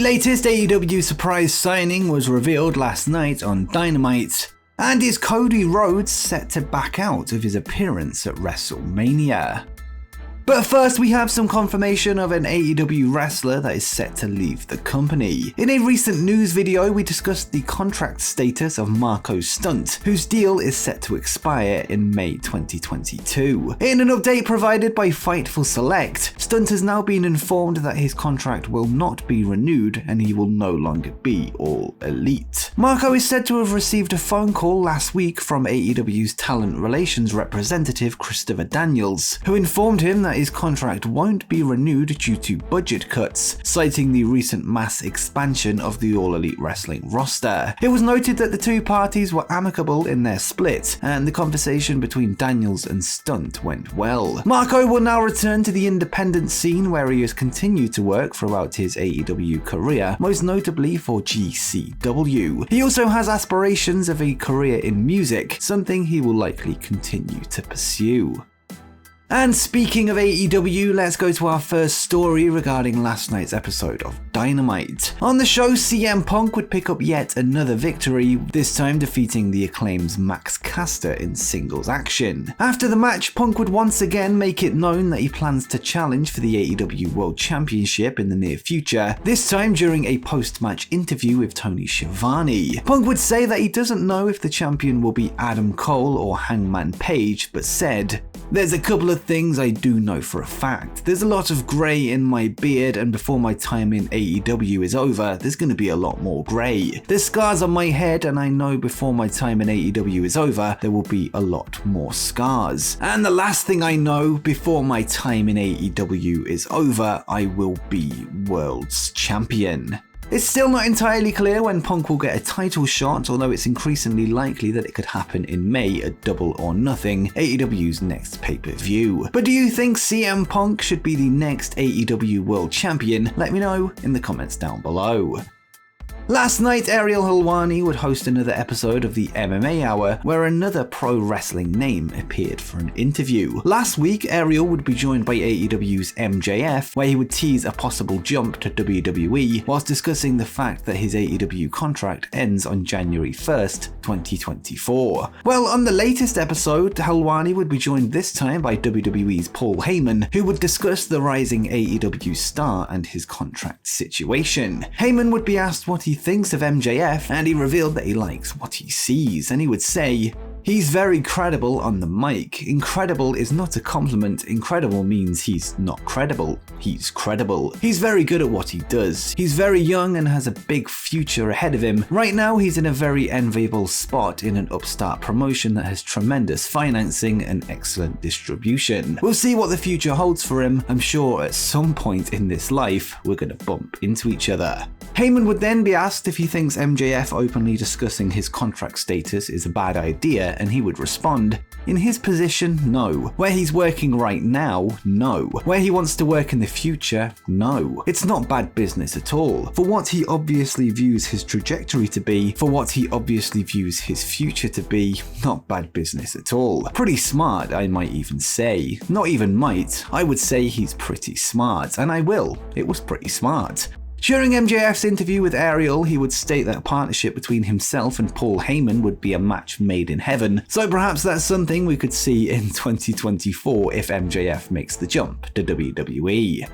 latest AEW surprise signing was revealed last night on Dynamite. And is Cody Rhodes set to back out of his appearance at WrestleMania? But first, we have some confirmation of an AEW wrestler that is set to leave the company. In a recent news video, we discussed the contract status of Marko Stunt, whose deal is set to expire in May 2022. In an update provided by Fightful Select, Stunt has now been informed that his contract will not be renewed and he will no longer be All Elite. Marko is said to have received a phone call last week from AEW's talent relations representative Christopher Daniels, who informed him that his contract won't be renewed due to budget cuts, citing the recent mass expansion of the All Elite Wrestling roster. It was noted that the two parties were amicable in their split, and the conversation between Daniels and Stunt went well. Marko will now return to the independent scene where he has continued to work throughout his AEW career, most notably for GCW. He also has aspirations of a career in music, something he will likely continue to pursue. And speaking of AEW, let's go to our first story regarding last night's episode of Dynamite. On the show, CM Punk would pick up yet another victory, this time defeating the Acclaim's Max Caster in singles action. After the match, Punk would once again make it known that he plans to challenge for the AEW World Championship in the near future, this time during a post-match interview with Tony Schiavone. Punk would say that he doesn't know if the champion will be Adam Cole or Hangman Page, but said, "There's a couple of things I do know for a fact. There's a lot of grey in my beard, and before my time in AEW is over, there's going to be a lot more grey. There's scars on my head, and I know before my time in AEW is over, there will be a lot more scars. And the last thing I know, before my time in AEW is over, I will be World's Champion." It's still not entirely clear when Punk will get a title shot, although it's increasingly likely that it could happen in May at Double or Nothing, AEW's next pay-per-view. But do you think CM Punk should be the next AEW World Champion? Let me know in the comments down below. Last night, Ariel Helwani would host another episode of the MMA Hour, where another pro wrestling name appeared for an interview. Last week, Ariel would be joined by AEW's MJF, where he would tease a possible jump to WWE, whilst discussing the fact that his AEW contract ends on January 1st, 2024. Well, on the latest episode, Helwani would be joined this time by WWE's Paul Heyman, who would discuss the rising AEW star and his contract situation. Heyman would be asked what he thinks of MJF, and he revealed that he likes what he sees, and he would say, "He's very credible on the mic. Incredible is not a compliment. Incredible means he's not credible. He's credible. He's very good at what he does. He's very young and has a big future ahead of him. Right now, he's in a very enviable spot in an upstart promotion that has tremendous financing and excellent distribution. We'll see what the future holds for him. I'm sure at some point in this life, we're gonna bump into each other." Heyman would then be asked if he thinks MJF openly discussing his contract status is a bad idea, and he would respond, "In his position, no. Where he's working right now, no. Where he wants to work in the future, no. It's not bad business at all. For what he obviously views his trajectory to be, for what he obviously views his future to be, not bad business at all. Pretty smart, I might even say. Not even might, I would say he's pretty smart, and I will. It was pretty smart." During MJF's interview with Ariel, he would state that a partnership between himself and Paul Heyman would be a match made in heaven, so perhaps that's something we could see in 2024 if MJF makes the jump to WWE.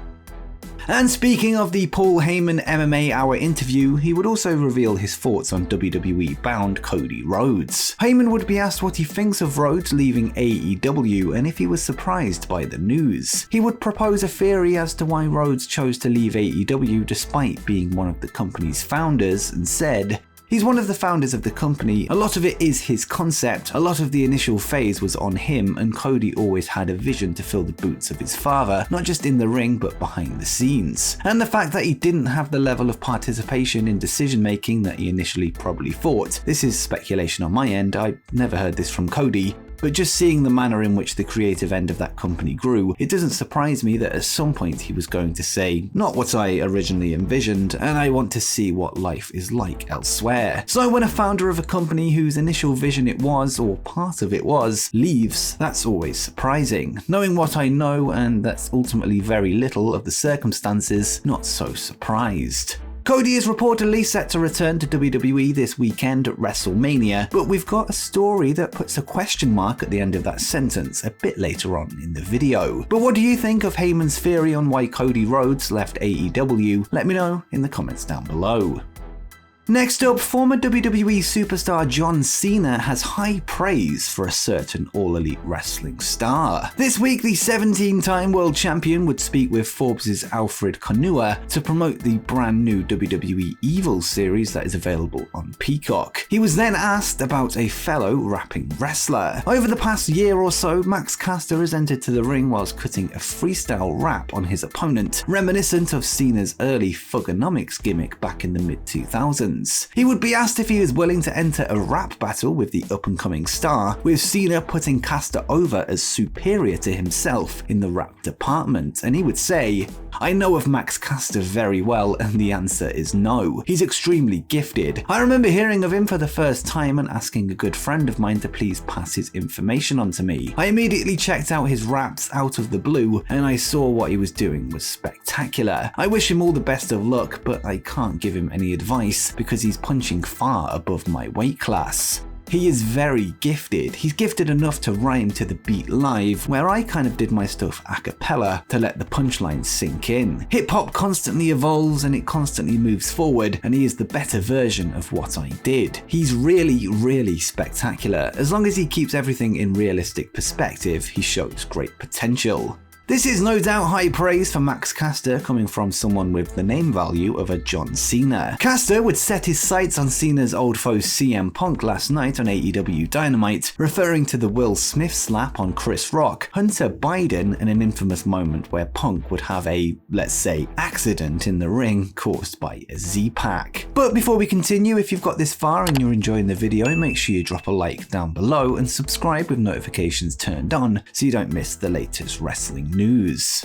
And speaking of the Paul Heyman MMA Hour interview, he would also reveal his thoughts on WWE-bound Cody Rhodes. Heyman would be asked what he thinks of Rhodes leaving AEW and if he was surprised by the news. He would propose a theory as to why Rhodes chose to leave AEW despite being one of the company's founders, and said, "He's one of the founders of the company. A lot of it is his concept. A lot of the initial phase was on him, and Cody always had a vision to fill the boots of his father, not just in the ring but behind the scenes. And the fact that he didn't have the level of participation in decision making that he initially probably thought. This is speculation on my end. I never heard this from Cody. But just seeing the manner in which the creative end of that company grew, it doesn't surprise me that at some point he was going to say, not what I originally envisioned, and I want to see what life is like elsewhere. So when a founder of a company whose initial vision it was, or part of it was, leaves, that's always surprising. Knowing what I know, and that's ultimately very little of the circumstances, not so surprised. Cody is reportedly set to return to WWE this weekend at WrestleMania, but we've got a story that puts a question mark at the end of that sentence a bit later on in the video. But what do you think of Heyman's theory on why Cody Rhodes left AEW? Let me know in the comments down below. Next up, former WWE superstar John Cena has high praise for a certain All Elite Wrestling star. This week, the 17-time world champion would speak with Forbes' Alfred Konuwa to promote the brand new WWE Evil series that is available on Peacock. He was then asked about a fellow rapping wrestler. Over the past year or so, Max Caster has entered to the ring whilst cutting a freestyle rap on his opponent, reminiscent of Cena's early Thugonomics gimmick back in the mid-2000s. He would be asked if he was willing to enter a rap battle with the up-and-coming star, with Cena putting Caster over as superior to himself in the rap department, and he would say, "I know of Max Caster very well, and the answer is no. He's extremely gifted. I remember hearing of him for the first time and asking a good friend of mine to please pass his information on to me. I immediately checked out his raps out of the blue, and I saw what he was doing was spectacular. I wish him all the best of luck, but I can't give him any advice because he's punching far above my weight class. He is very gifted. He's gifted enough to rhyme to the beat live, where I kind of did my stuff a cappella to let the punchlines sink in. Hip-hop constantly evolves and it constantly moves forward, and he is the better version of what I did. He's really spectacular. As long as he keeps everything in realistic perspective, he shows great potential." This is no doubt high praise for Max Caster coming from someone with the name value of a John Cena. Caster would set his sights on Cena's old foe CM Punk last night on AEW Dynamite, referring to the Will Smith slap on Chris Rock, Hunter Biden, and an infamous moment where Punk would have a, let's say, accident in the ring caused by a Z-Pack. But before we continue, if you've got this far and you're enjoying the video, make sure you drop a like down below and subscribe with notifications turned on so you don't miss the latest wrestling news.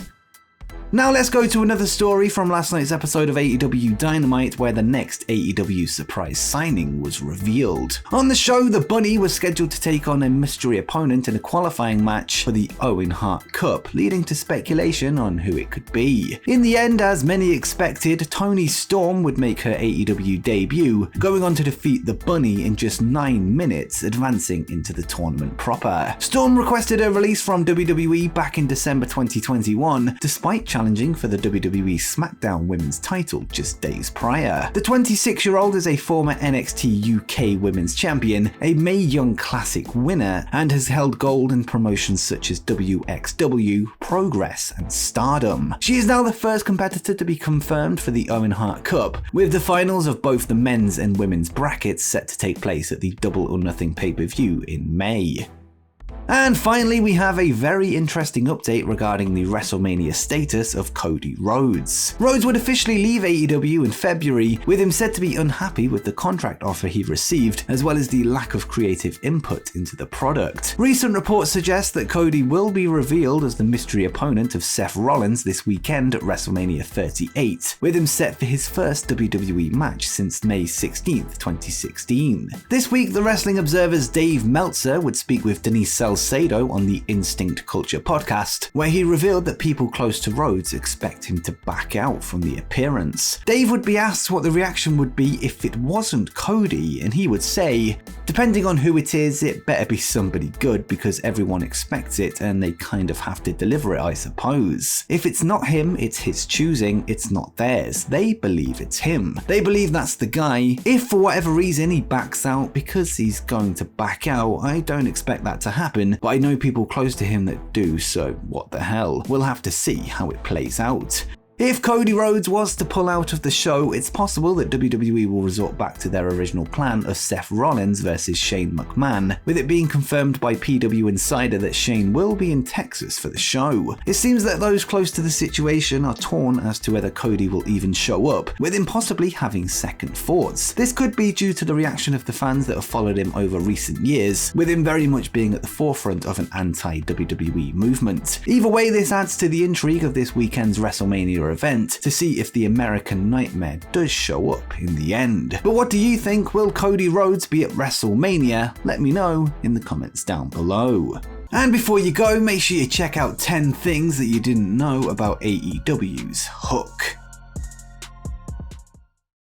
Now let's go to another story from last night's episode of AEW Dynamite, where the next AEW surprise signing was revealed. On the show, the Bunny was scheduled to take on a mystery opponent in a qualifying match for the Owen Hart Cup, leading to speculation on who it could be. In the end, as many expected, Toni Storm would make her AEW debut, going on to defeat the Bunny in just 9 minutes, advancing into the tournament proper. Storm requested a release from WWE back in December 2021, despite challenging for the WWE SmackDown Women's title just days prior. The 26-year-old is a former NXT UK Women's Champion, a Mae Young Classic winner, and has held gold in promotions such as WXW, Progress, and Stardom. She is now the first competitor to be confirmed for the Owen Hart Cup, with the finals of both the men's and women's brackets set to take place at the Double or Nothing pay-per-view in May. And finally, we have a very interesting update regarding the WrestleMania status of Cody Rhodes. Rhodes would officially leave AEW in February, with him said to be unhappy with the contract offer he received, as well as the lack of creative input into the product. Recent reports suggest that Cody will be revealed as the mystery opponent of Seth Rollins this weekend at WrestleMania 38, with him set for his first WWE match since May 16th, 2016. This week, the Wrestling Observer's Dave Meltzer would speak with Denise Salcedo on the Instinct Culture podcast, where he revealed that people close to Rhodes expect him to back out from the appearance. Dave would be asked what the reaction would be if it wasn't Cody, and he would say, "Depending on who it is, it better be somebody good because everyone expects it and they kind of have to deliver it, I suppose. If it's not him, it's his choosing, it's not theirs. They believe it's him. They believe that's the guy. If for whatever reason he backs out because he's going to back out, I don't expect that to happen, but I know people close to him that do, so what the hell. We'll have to see how it plays out." If Cody Rhodes was to pull out of the show, it's possible that WWE will resort back to their original plan of Seth Rollins versus Shane McMahon, with it being confirmed by PW Insider that Shane will be in Texas for the show. It seems that those close to the situation are torn as to whether Cody will even show up, with him possibly having second thoughts. This could be due to the reaction of the fans that have followed him over recent years, with him very much being at the forefront of an anti-WWE movement. Either way, this adds to the intrigue of this weekend's WrestleMania event to see if the American Nightmare does show up in the end. But what do you think? Will Cody Rhodes be at WrestleMania? Let me know in the comments down below. And before you go, make sure you check out 10 things that you didn't know about AEW's Hook.